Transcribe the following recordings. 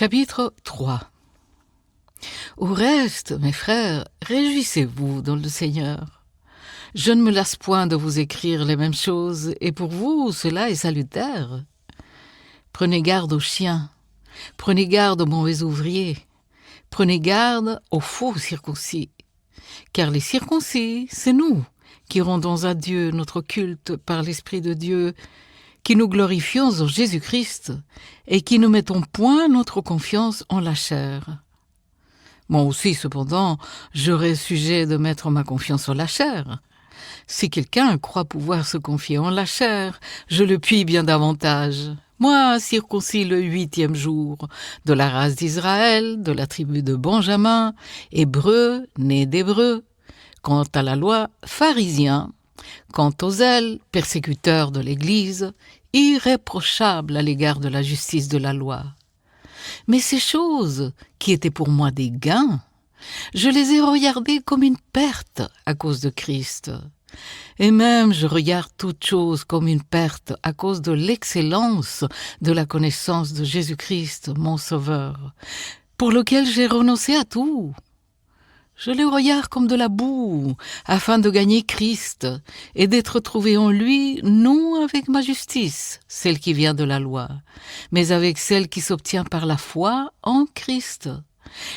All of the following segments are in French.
Chapitre 3. Au reste, mes frères, réjouissez-vous dans le Seigneur. Je ne me lasse point de vous écrire les mêmes choses, et pour vous, cela est salutaire. Prenez garde aux chiens, prenez garde aux mauvais ouvriers, prenez garde aux faux circoncis. Car les circoncis, c'est nous qui rendons à Dieu notre culte par l'Esprit de Dieu, qui nous glorifions en Jésus-Christ et qui ne mettons point notre confiance en la chair. Moi aussi, cependant, j'aurais sujet de mettre ma confiance en la chair. Si quelqu'un croit pouvoir se confier en la chair, je le puis bien davantage. Moi, circoncis le 8e jour, de la race d'Israël, de la tribu de Benjamin, hébreu, né d'hébreu. Quant à la loi, pharisien. Quant aux zèles, persécuteurs de l'Église, irréprochables à l'égard de la justice de la loi. Mais ces choses, qui étaient pour moi des gains, je les ai regardées comme une perte à cause de Christ. Et même je regarde toutes choses comme une perte à cause de l'excellence de la connaissance de Jésus-Christ, mon Sauveur, pour lequel j'ai renoncé à tout. Je les regarde comme de la boue, afin de gagner Christ et d'être trouvé en lui, non avec ma justice, celle qui vient de la loi, mais avec celle qui s'obtient par la foi en Christ,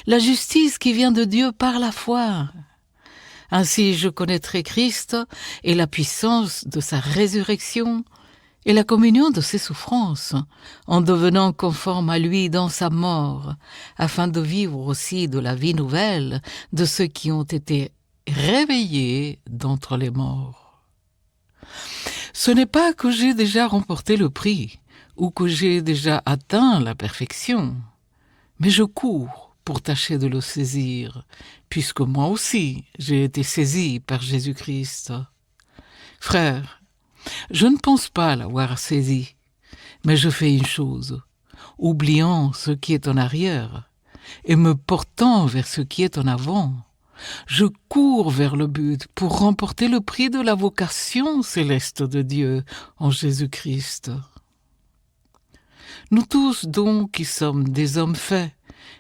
la justice qui vient de Dieu par la foi. Ainsi je connaîtrai Christ et la puissance de sa résurrection et la communion de ses souffrances, en devenant conforme à lui dans sa mort, afin de vivre aussi de la vie nouvelle de ceux qui ont été réveillés d'entre les morts. Ce n'est pas que j'ai déjà remporté le prix, ou que j'ai déjà atteint la perfection, mais je cours pour tâcher de le saisir, puisque moi aussi j'ai été saisi par Jésus-Christ. Frères, je ne pense pas l'avoir saisi, mais je fais une chose, oubliant ce qui est en arrière et me portant vers ce qui est en avant. Je cours vers le but pour remporter le prix de la vocation céleste de Dieu en Jésus-Christ. Nous tous donc qui sommes des hommes faits,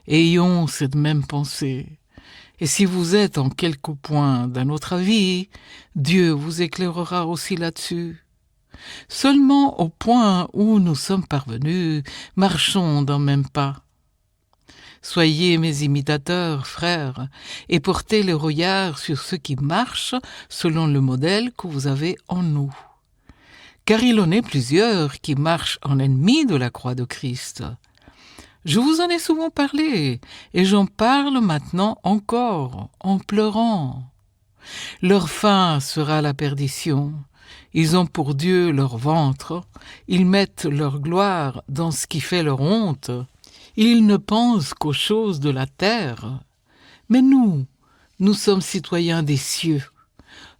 ayons cette même pensée. Et si vous êtes en quelque point d'un autre avis, Dieu vous éclairera aussi là-dessus. Seulement au point où nous sommes parvenus, marchons d'un même pas. Soyez mes imitateurs, frères, et portez le regard sur ceux qui marchent selon le modèle que vous avez en nous. Car il en est plusieurs qui marchent en ennemis de la croix de Christ. Je vous en ai souvent parlé, et j'en parle maintenant encore, en pleurant. Leur fin sera la perdition. Ils ont pour Dieu leur ventre, ils mettent leur gloire dans ce qui fait leur honte. Ils ne pensent qu'aux choses de la terre. Mais nous sommes citoyens des cieux,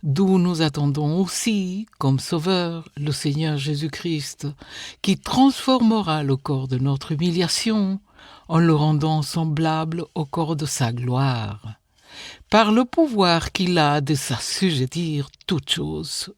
d'où nous attendons aussi, comme Sauveur, le Seigneur Jésus-Christ, qui transformera le corps de notre humiliation en le rendant semblable au corps de sa gloire, par le pouvoir qu'il a de s'assujettir toutes choses.